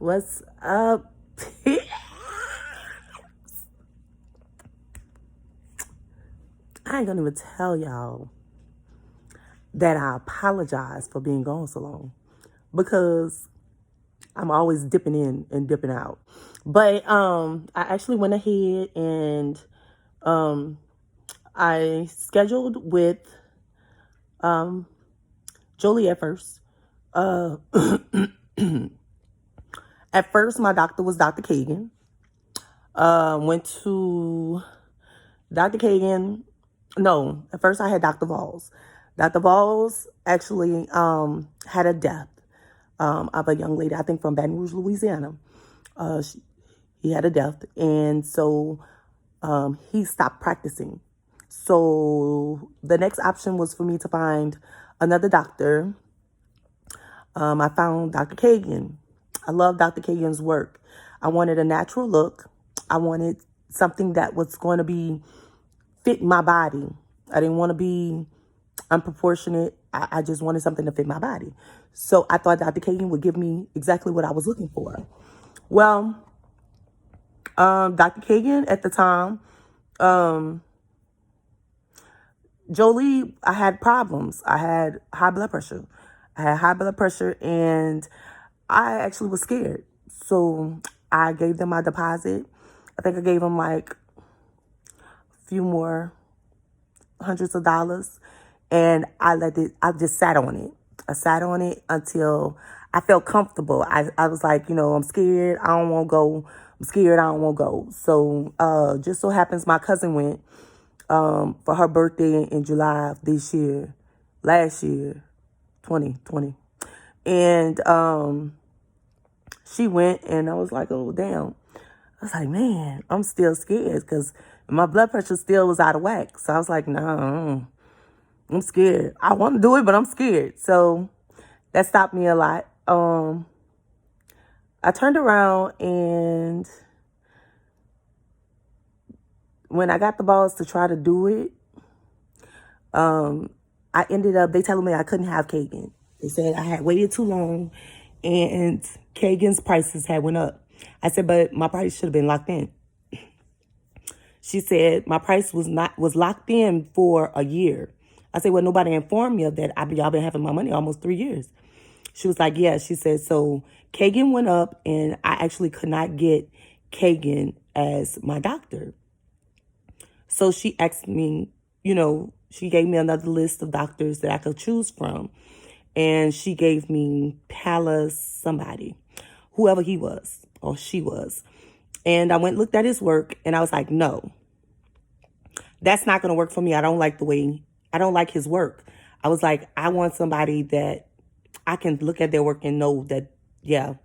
What's up? I ain't gonna even tell y'all that I apologize for being gone so long because I'm always dipping in and dipping out. But I actually went ahead and I scheduled with Jolie at first. Uh, at first, my doctor was Dr. Kagan. Went to Dr. Kagan. No, at first I had Dr. Valls. Dr. Valls actually had a death of a young lady, I think from Baton Rouge, Louisiana. He had a death, and so he stopped practicing. So the next option was for me to find another doctor. I found Dr. Kagan. I love Dr. Kagan's work. I wanted a natural look. I wanted something that was going to be fit my body. I didn't want to be unproportionate. I just wanted something to fit my body. So I thought Dr. Kagan would give me exactly what I was looking for. Well, Dr. Kagan at the time, Jolie, I had problems. I had high blood pressure. And I actually was scared. So I gave them my deposit. I think I gave them like a few more hundreds of dollars. And I just sat on it. I sat on it until I felt comfortable. I was like, I'm scared. I don't want to go. I'm scared. I don't want to go. So just so happens my cousin went for her birthday in July of last year, 2020. And she went, and I was like, oh, damn. I was like, man, I'm still scared because my blood pressure still was out of whack. So I was like, no, I'm scared. I want to do it, but I'm scared. So that stopped me a lot. I turned around, and when I got the balls to try to do it, I ended up, they telling me I couldn't have Kagan. They said I had waited too long and Kagan's prices had went up. I said, but my price should have been locked in. She said my price was locked in for a year. I said, well, nobody informed me of that. Y'all been having my money almost 3 years. She was like, yeah. She said, so Kagan went up, and I actually could not get Kagan as my doctor. So she asked me, she gave me another list of doctors that I could choose from. And she gave me Palace somebody, whoever he was or she was. And I went and looked at his work, and I was like, no, that's not going to work for me. I don't like his work. I was like, I want somebody that I can look at their work and know that, yeah,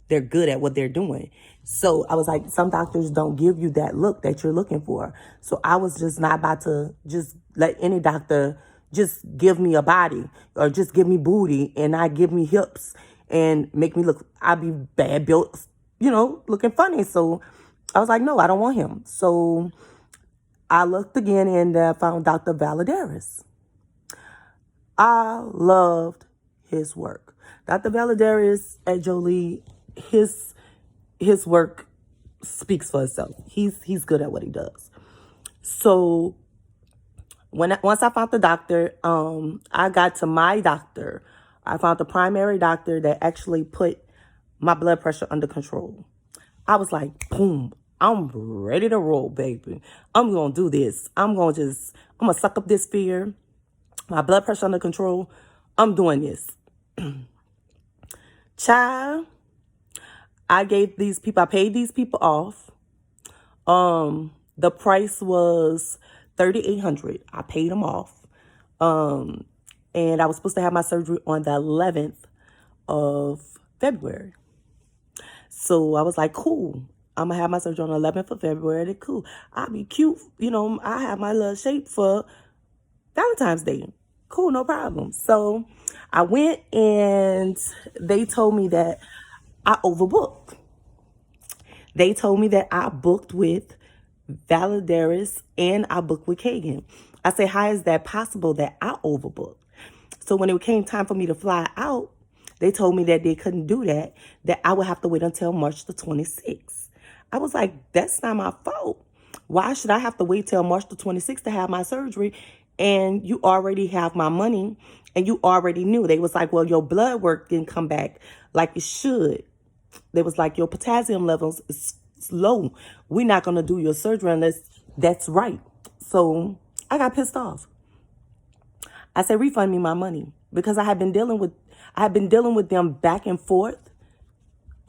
they're good at what they're doing. So I was like, some doctors don't give you that look that you're looking for. So I was just not about to just let any doctor just give me a body or just give me booty and not give me hips and make me look, I'd be bad built, looking funny. So I was like, no, I don't want him. So I looked again and found Dr. Valadares. I loved his work. Dr. Valadares at Jolie, his work speaks for itself. He's good at what he does. So once I found the doctor, I got to my doctor. I found the primary doctor that actually put my blood pressure under control. I was like, boom, I'm ready to roll, baby. I'm going to do this. I'm going to suck up this fear. My blood pressure under control. I'm doing this. Child, I paid these people off. The price was $3,800. I paid them off. And I was supposed to have my surgery on the 11th of February. So I was like, cool. I'm going to have my surgery on the 11th of February. Cool. I'll be cute. I have my little shape for Valentine's Day. Cool, no problem. So I went, and they told me that I overbooked. They told me that I booked with Valadares and I booked with Kagan. I said, how is that possible that I overbooked? So when it came time for me to fly out, They told me that they couldn't do that, that I would have to wait until March the 26th. I was like, that's not my fault. Why should I have to wait till March the 26th to have my surgery? And you already have my money and you already knew. They was like, well, your blood work didn't come back like it should. They was like, your potassium levels is low. We're not going to do your surgery unless that's right. So I got pissed off. I said, refund me my money, because I had been dealing with them back and forth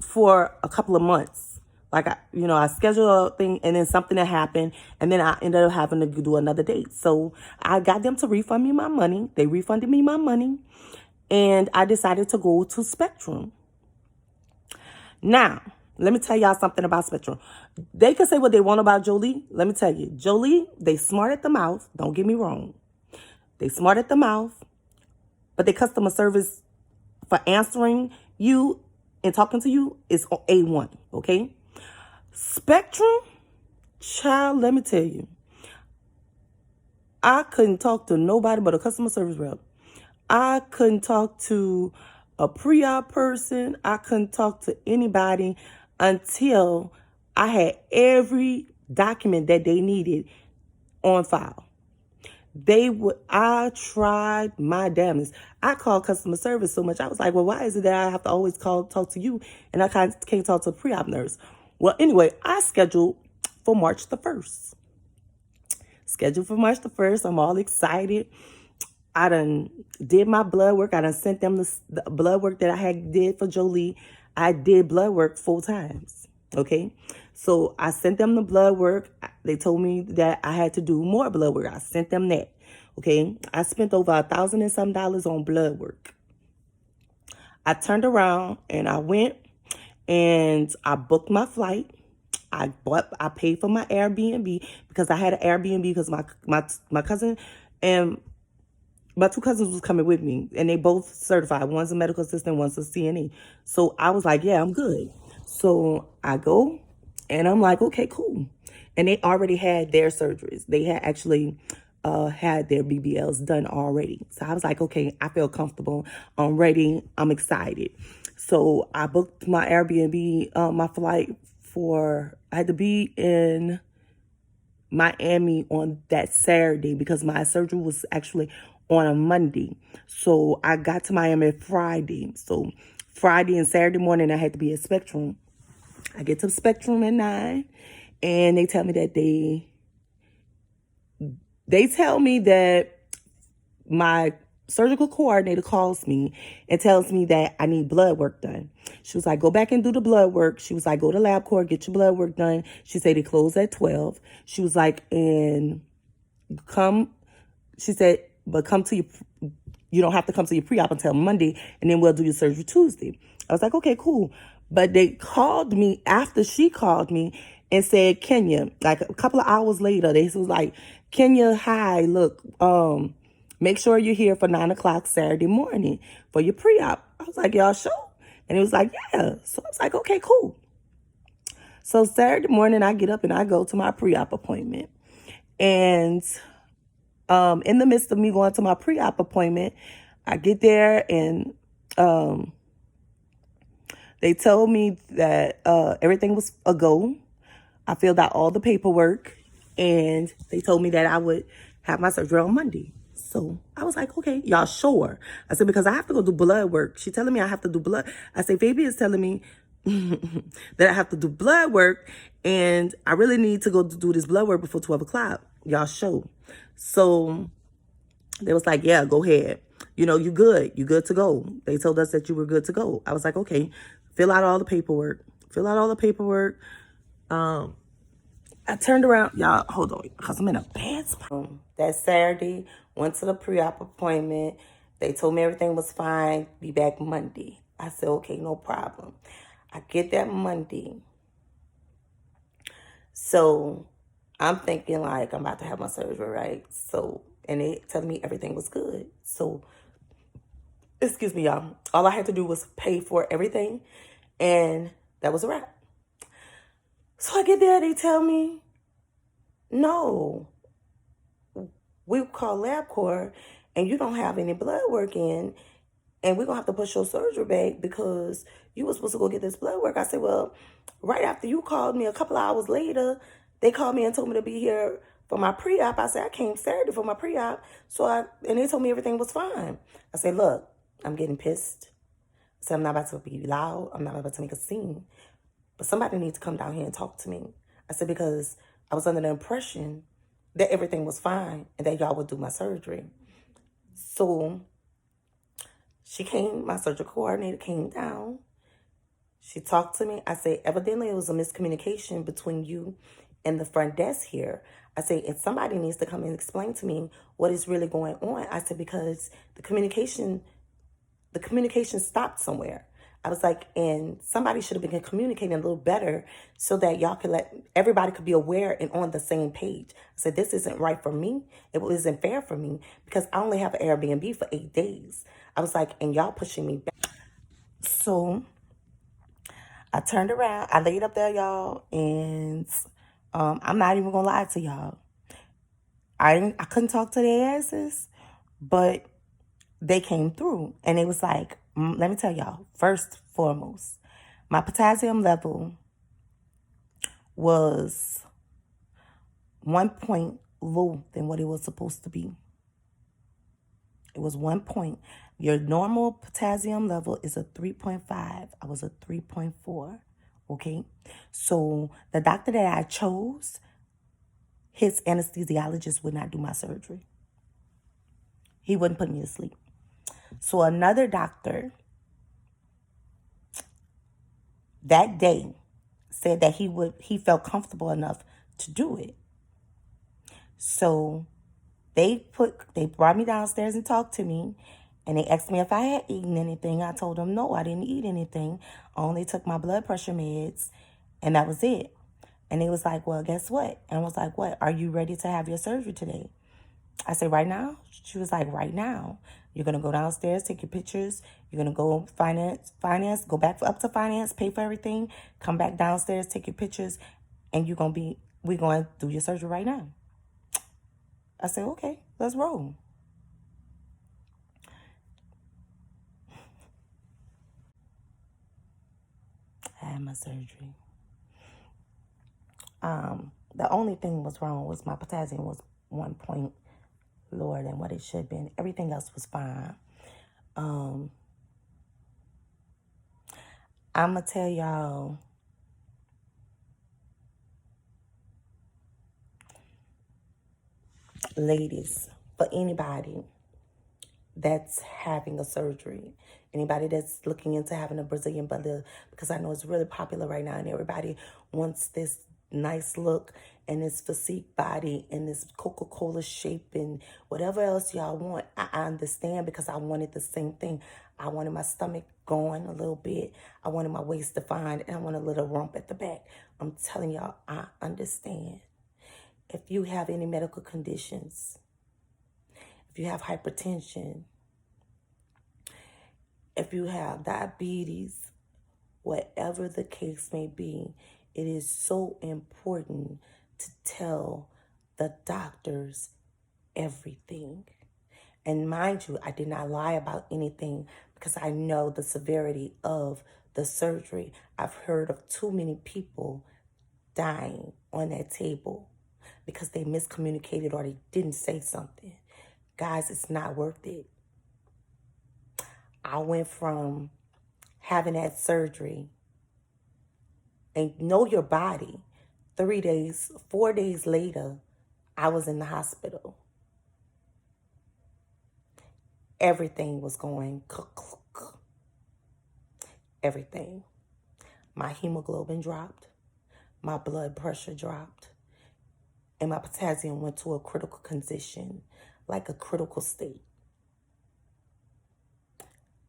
for a couple of months. Like, I scheduled a thing and then something that happened and then I ended up having to do another date. So I got them to refund me my money. They refunded me my money and I decided to go to Spectrum. Now, let me tell y'all something about Spectrum. They can say what they want about Jolie. Let me tell you, Jolie, they smart at the mouth. Don't get me wrong. They smart at the mouth, but their customer service for answering you and talking to you is A1, okay? Spectrum, child, let me tell you, I couldn't talk to nobody but a customer service rep. I couldn't talk to a pre-op person. I couldn't talk to anybody until I had every document that they needed on file. I tried my damnedest. I called customer service so much. I was like, well, why is it that I have to always talk to you and I can't talk to a pre-op nurse? Well, anyway, I scheduled for March the 1st. I'm all excited. I done did my blood work. I done sent them the blood work that I had did for Jolie. I did blood work 4 times. Okay. So I sent them the blood work. They told me that I had to do more blood work. I sent them that. Okay. I spent over $1,000 and some on blood work. I turned around and I went and I booked my flight. I paid for my Airbnb because I had an Airbnb because my cousin and my 2 cousins was coming with me and they both certified. One's a medical assistant, one's a CNA. So I was like, yeah, I'm good. So I go and I'm like, okay, cool. And they already had their surgeries. They had actually had their BBLs done already. So I was like, okay, I feel comfortable. I'm ready. I'm excited. So I booked my Airbnb, my flight I had to be in Miami on that Saturday because my surgery was actually on a Monday. So I got to Miami Friday. So Friday and Saturday morning, I had to be at Spectrum. I get to Spectrum at 9 and they tell me that they tell me that my surgical coordinator calls me and tells me that I need blood work done. She was like, go back and do the blood work. She was like, go to LabCorp, get your blood work done. She said they close at 12. She was like, and come, she said, but you don't have to come to your pre-op until Monday and then we'll do your surgery Tuesday. I was like, okay, cool. But they called me after she called me and said, Kenya, like a couple of hours later, they was like, Kenya, hi, look, make sure you're here for 9 o'clock Saturday morning for your pre-op. I was like, y'all sure? And it was like, yeah. So I was like, okay, cool. So Saturday morning, I get up and I go to my pre-op appointment. And in the midst of me going to my pre-op appointment, I get there and they told me that everything was a go. I filled out all the paperwork and they told me that I would have my surgery on Monday. So I was like, okay, y'all sure? I said, because I have to go do blood work. She telling me I have to do blood. I said, Baby is telling me that I have to do blood work and I really need to go do this blood work before 12 o'clock. Y'all sure? So they was like, yeah, go ahead. You good. You good to go. They told us that you were good to go. I was like, okay, fill out all the paperwork. I turned around. Y'all, hold on, because I'm in a bad spot. That Saturday, went to the pre-op appointment. They told me everything was fine. Be back Monday. I said, okay, no problem. I get that Monday. So I'm thinking like I'm about to have my surgery, right? So, and they telling me everything was good. So, excuse me, y'all. All I had to do was pay for everything. And that was a wrap. So I get there, they tell me, no, we call LabCorp and you don't have any blood work in. and we're going to have to push your surgery back because you were supposed to go get this blood work. I said, well, right after you called me, a couple of hours later, they called me and told me to be here for my pre-op. I said, I came Saturday for my pre-op. And they told me everything was fine. I said, look, I'm getting pissed. I said, I'm not about to be loud. I'm not about to make a scene. But somebody needs to come down here and talk to me. I said, because I was under the impression that everything was fine and that y'all would do my surgery. So she came, my surgical coordinator came down. She talked to me. I said, evidently it was a miscommunication between you and the front desk here. I said, and somebody needs to come and explain to me what is really going on. I said, because the communication stopped somewhere. I was like, and somebody should have been communicating a little better so that y'all could everybody could be aware and on the same page. I said, this isn't right for me. It isn't fair for me because I only have an Airbnb for 8 days. I was like, and y'all pushing me back. So I turned around. I laid up there, y'all, and I'm not even gonna lie to y'all. I couldn't talk to their asses, but they came through, and it was like, let me tell y'all. First, foremost, my potassium level was 1 point low than what it was supposed to be. It was 1 point. Your normal potassium level is a 3.5. I was a 3.4. Okay. So the doctor that I chose, his anesthesiologist would not do my surgery. He wouldn't put me to sleep. So another doctor that day said that he felt comfortable enough to do it. So they brought me downstairs and talked to me, and they asked me if I had eaten anything. I told them no, I didn't eat anything. I only took my blood pressure meds, and that was it. And they was like, well, guess what? And I was like, what? Are you ready to have your surgery today? I said, right now? She was like, right now. You're going to go downstairs, take your pictures. You're going to go finance, go back up to finance, pay for everything, come back downstairs, take your pictures, and we're going to do your surgery right now. I said, okay, let's roll. I had my surgery. The only thing was wrong was my potassium was 1 point lower than what it should have been. Everything else was fine. I'm going to tell y'all, ladies, for anybody that's having a surgery, anybody that's looking into having a Brazilian butt lift, because I know it's really popular right now and everybody wants this nice look and this physique body and this Coca-Cola shape and whatever else y'all want. I understand because I wanted the same thing. I wanted my stomach going a little bit. I wanted my waist defined and I want a little rump at the back. I'm telling y'all, I understand. If you have any medical conditions, if you have hypertension, if you have diabetes, whatever the case may be, it is so important to tell the doctors everything. And mind you, I did not lie about anything because I know the severity of the surgery. I've heard of too many people dying on that table because they miscommunicated or they didn't say something. Guys, it's not worth it. I went from having that surgery and know your body. 4 days later, I was in the hospital. Everything was going everything. My hemoglobin dropped, my blood pressure dropped, and my potassium went to a critical condition, like a critical state.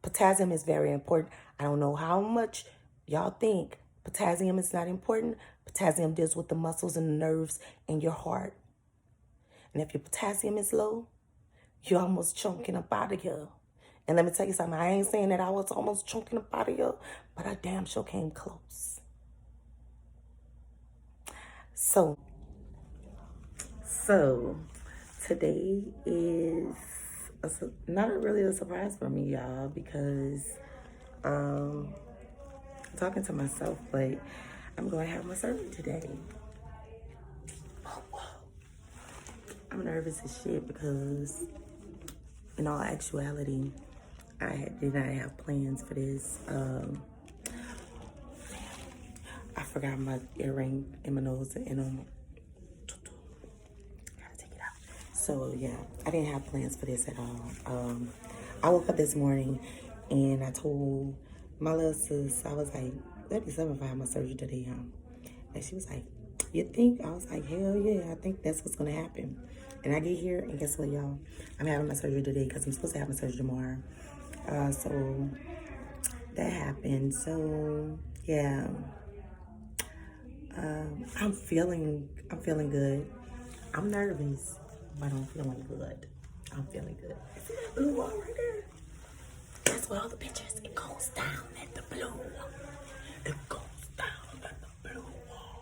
Potassium is very important. I don't know how much y'all think potassium is not important. Potassium deals with the muscles and the nerves in your heart. And if your potassium is low, you're almost chunking up out of here. And let me tell you something. I ain't saying that I was almost chunking up out of here, but I damn sure came close. So today is not really a surprise for me, y'all, because I'm talking to myself, but I'm going to have my surgery today. Oh, whoa. I'm nervous as shit because, in all actuality, I did not have plans for this. I forgot my earring in my nose and gotta take it out. So yeah, I didn't have plans for this at all. I woke up this morning and I told my little sis, I was like, let me if I have my surgery today, and she was like, you think? I was like, hell yeah, I think that's what's gonna happen. And I get here and guess what, y'all? I'm having my surgery today because I'm supposed to have my surgery tomorrow. So that happened. So yeah, I'm feeling good. I'm nervous, but I'm feeling good. I'm feeling good. See that blue wall right there? That's where all the pictures. It goes down at the blue wall. It goes down at the blue wall.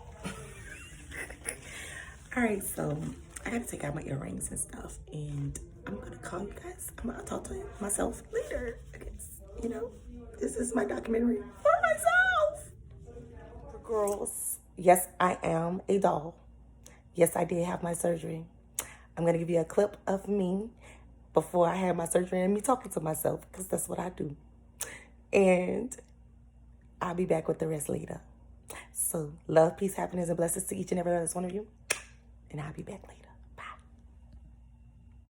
All right, so I gotta take out my earrings and stuff, and I'm gonna call you guys. I'm gonna talk to myself later. I guess, this is my documentary for myself. Girls, yes, I am a doll. Yes, I did have my surgery. I'm gonna give you a clip of me before I had my surgery and me talking to myself, because that's what I do. And I'll be back with the rest later. So love, peace, happiness, and blessings to each and every last one of you. And I'll be back later.